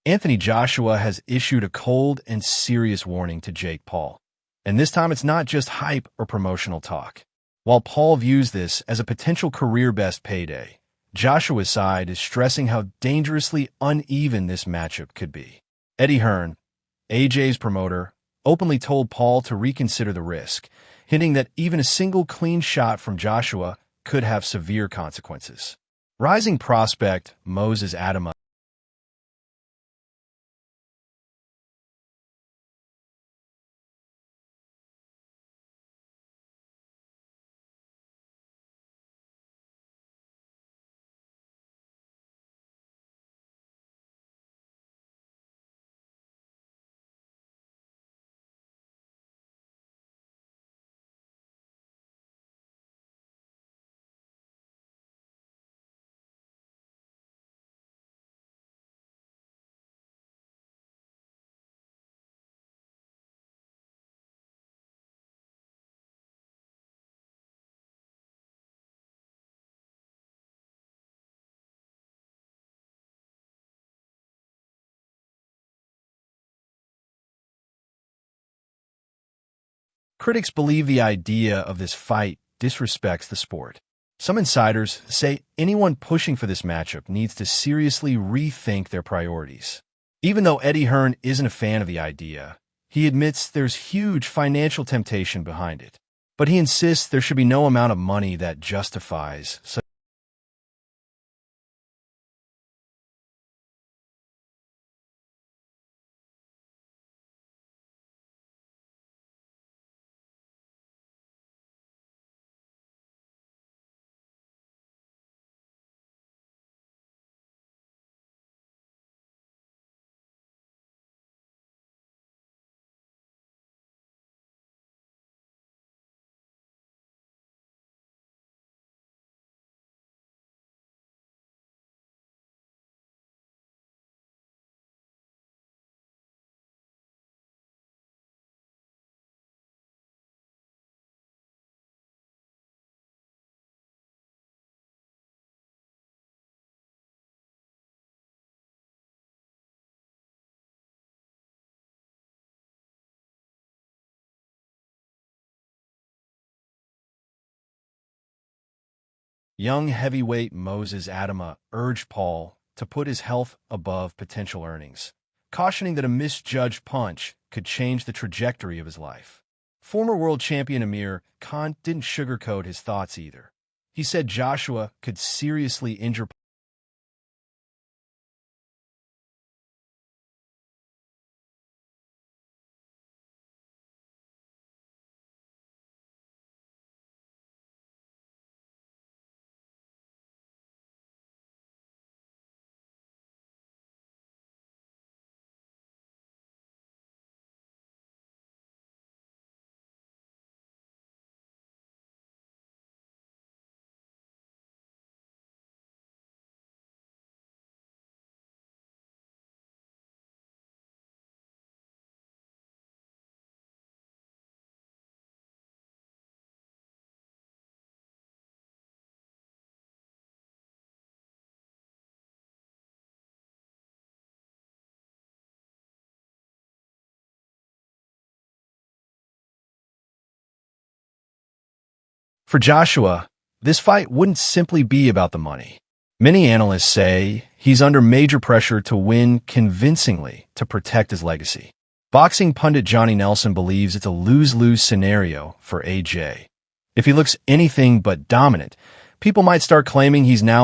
Anthony Joshua has issued a cold and serious warning to Jake Paul. And this time it's not just hype or promotional talk. While Paul views this as a potential career-best payday, Joshua's side is stressing how dangerously uneven this matchup could be. Eddie Hearn, AJ's promoter, openly told Paul to reconsider the risk, hinting that even a single clean shot from Joshua could have severe consequences. Rising prospect Moses Adama. Critics believe the idea of this fight disrespects the sport. Some insiders say anyone pushing for this matchup needs to seriously rethink their priorities. Even though Eddie Hearn isn't a fan of the idea, he admits there's huge financial temptation behind it. But he insists there should be no amount of money that justifies such. Young heavyweight Moses Adama urged Paul to put his health above potential earnings, cautioning that a misjudged punch could change the trajectory of his life. Former world champion Amir Khan didn't sugarcoat his thoughts either. He said Joshua could seriously injure. For Joshua, this fight wouldn't simply be about the money. Many analysts say he's under major pressure to win convincingly to protect his legacy. Boxing pundit Johnny Nelson believes it's a lose-lose scenario for AJ. If he looks anything but dominant, people might start claiming he's now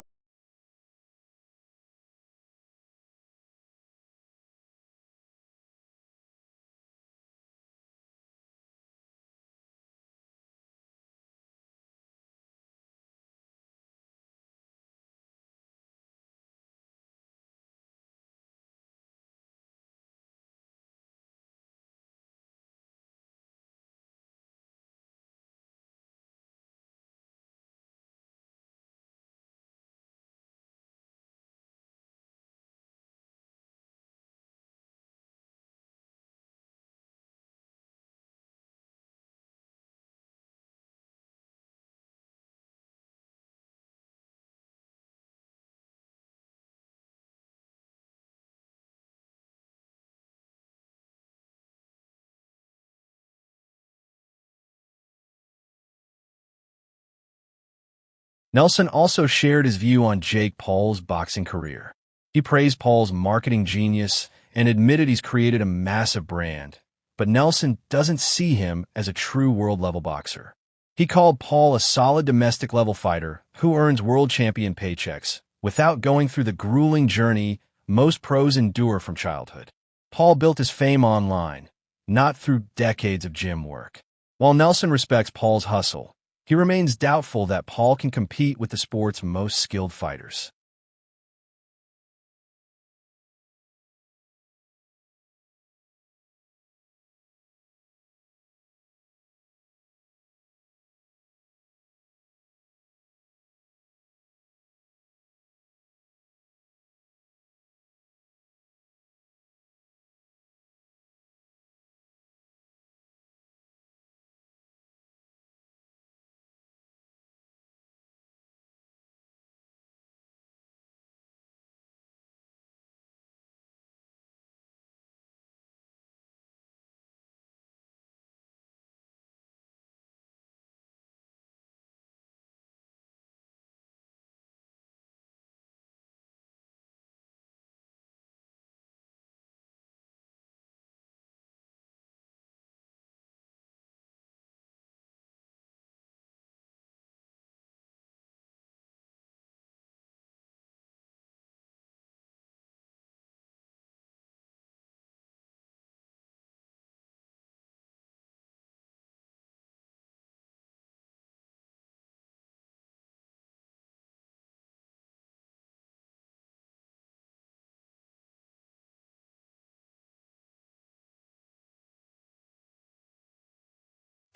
Nelson also shared his view on Jake Paul's boxing career. He praised Paul's marketing genius and admitted he's created a massive brand, but Nelson doesn't see him as a true world-level boxer. He called Paul a solid domestic-level fighter who earns world champion paychecks without going through the grueling journey most pros endure from childhood. Paul built his fame online, not through decades of gym work. While Nelson respects Paul's hustle, he remains doubtful that Paul can compete with the sport's most skilled fighters.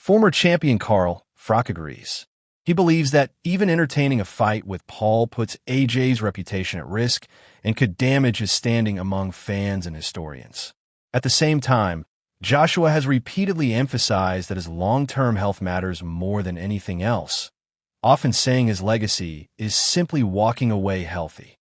Former champion Carl Frock agrees. He believes that even entertaining a fight with Paul puts AJ's reputation at risk and could damage his standing among fans and historians. At the same time, Joshua has repeatedly emphasized that his long-term health matters more than anything else, often saying his legacy is simply walking away healthy.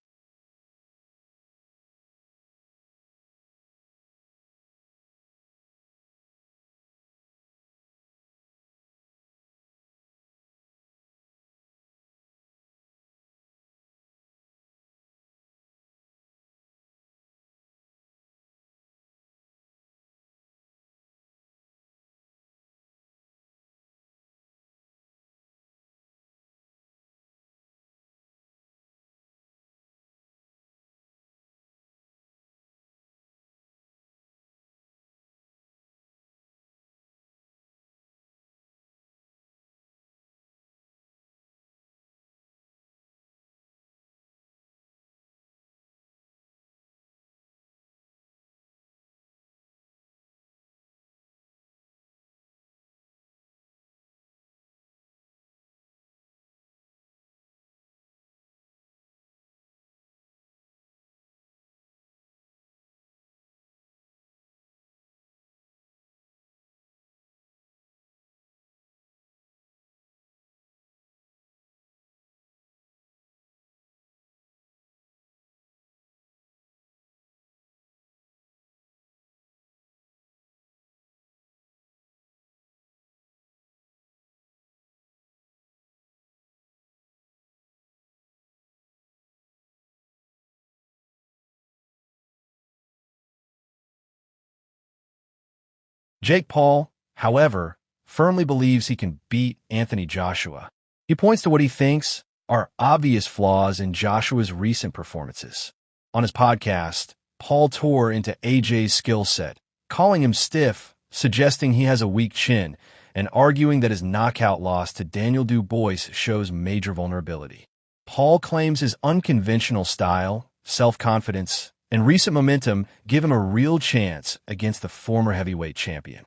Jake Paul, however, firmly believes he can beat Anthony Joshua. He points to what he thinks are obvious flaws in Joshua's recent performances. On his podcast, Paul tore into AJ's skill set, calling him stiff, suggesting he has a weak chin, and arguing that his knockout loss to Daniel Dubois shows major vulnerability. Paul claims his unconventional style, self-confidence, and recent momentum give him a real chance against the former heavyweight champion.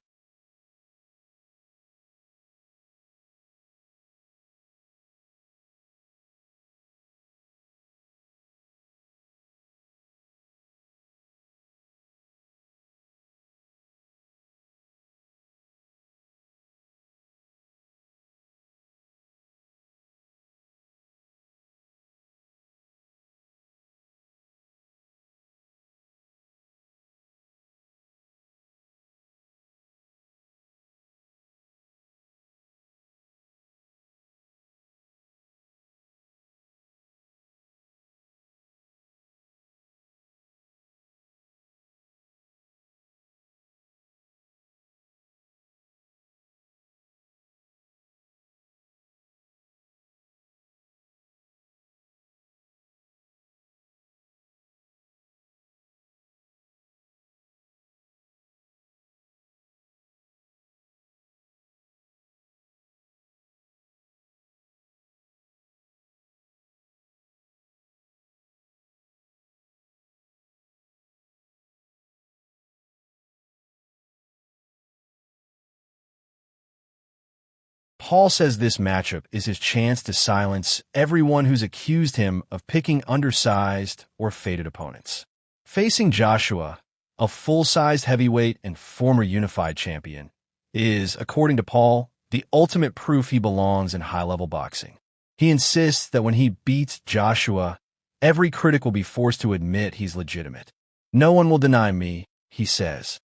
Paul says this matchup is his chance to silence everyone who's accused him of picking undersized or faded opponents. Facing Joshua, a full-sized heavyweight and former unified champion, is, according to Paul, the ultimate proof he belongs in high-level boxing. He insists that when he beats Joshua, every critic will be forced to admit he's legitimate. "No one will deny me," he says.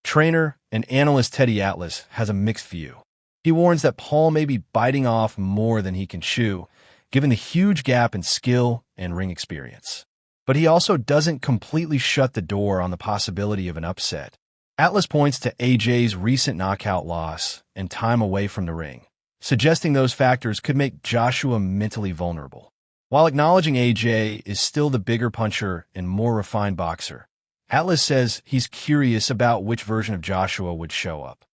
Trainer and analyst Teddy Atlas has a mixed view. He warns that Paul may be biting off more than he can chew, given the huge gap in skill and ring experience. But he also doesn't completely shut the door on the possibility of an upset. Atlas points to AJ's recent knockout loss and time away from the ring, suggesting those factors could make Joshua mentally vulnerable. While acknowledging AJ is still the bigger puncher and more refined boxer, Atlas says he's curious about which version of Joshua would show up.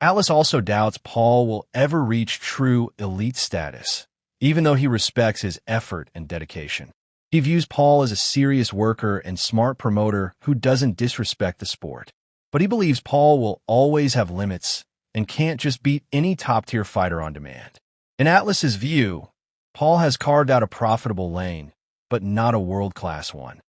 Atlas also doubts Paul will ever reach true elite status, even though he respects his effort and dedication. He views Paul as a serious worker and smart promoter who doesn't disrespect the sport. But he believes Paul will always have limits and can't just beat any top-tier fighter on demand. In Atlas's view, Paul has carved out a profitable lane, but not a world-class one.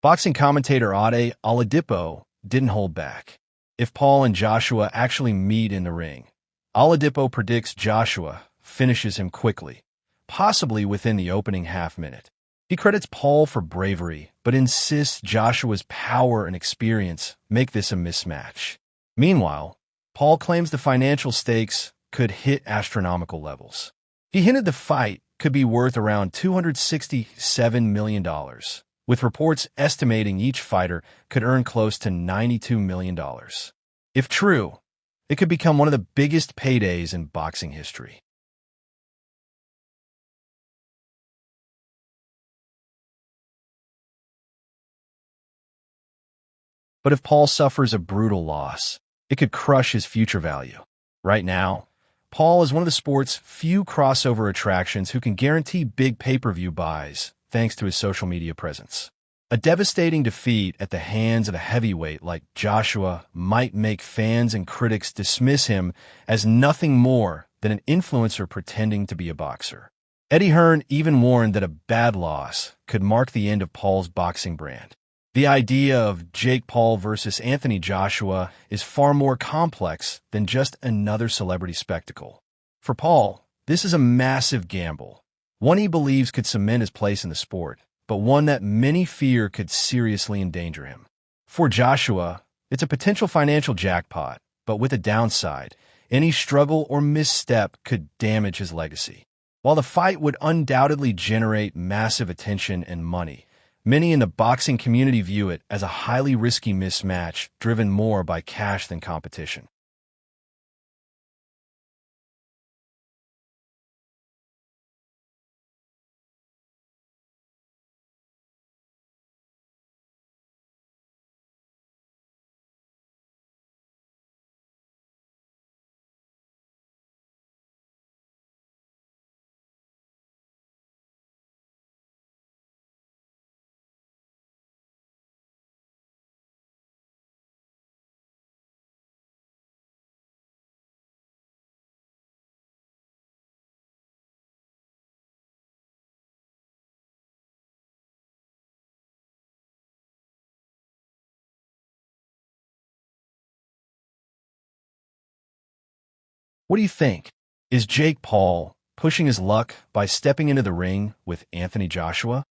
Boxing commentator Ade Oladipo didn't hold back. If Paul and Joshua actually meet in the ring, Oladipo predicts Joshua finishes him quickly, possibly within the opening half-minute. He credits Paul for bravery, but insists Joshua's power and experience make this a mismatch. Meanwhile, Paul claims the financial stakes could hit astronomical levels. He hinted the fight could be worth around $267 million, with reports estimating each fighter could earn close to $92 million. If true, it could become one of the biggest paydays in boxing history. But if Paul suffers a brutal loss, it could crush his future value. Right now, Paul is one of the sport's few crossover attractions who can guarantee big pay-per-view buys thanks to his social media presence. A devastating defeat at the hands of a heavyweight like Joshua might make fans and critics dismiss him as nothing more than an influencer pretending to be a boxer. Eddie Hearn even warned that a bad loss could mark the end of Paul's boxing brand. The idea of Jake Paul versus Anthony Joshua is far more complex than just another celebrity spectacle. For Paul, this is a massive gamble, one he believes could cement his place in the sport, but one that many fear could seriously endanger him. For Joshua, it's a potential financial jackpot, but with a downside. Any struggle or misstep could damage his legacy. While the fight would undoubtedly generate massive attention and money, many in the boxing community view it as a highly risky mismatch driven more by cash than competition. What do you think? Is Jake Paul pushing his luck by stepping into the ring with Anthony Joshua?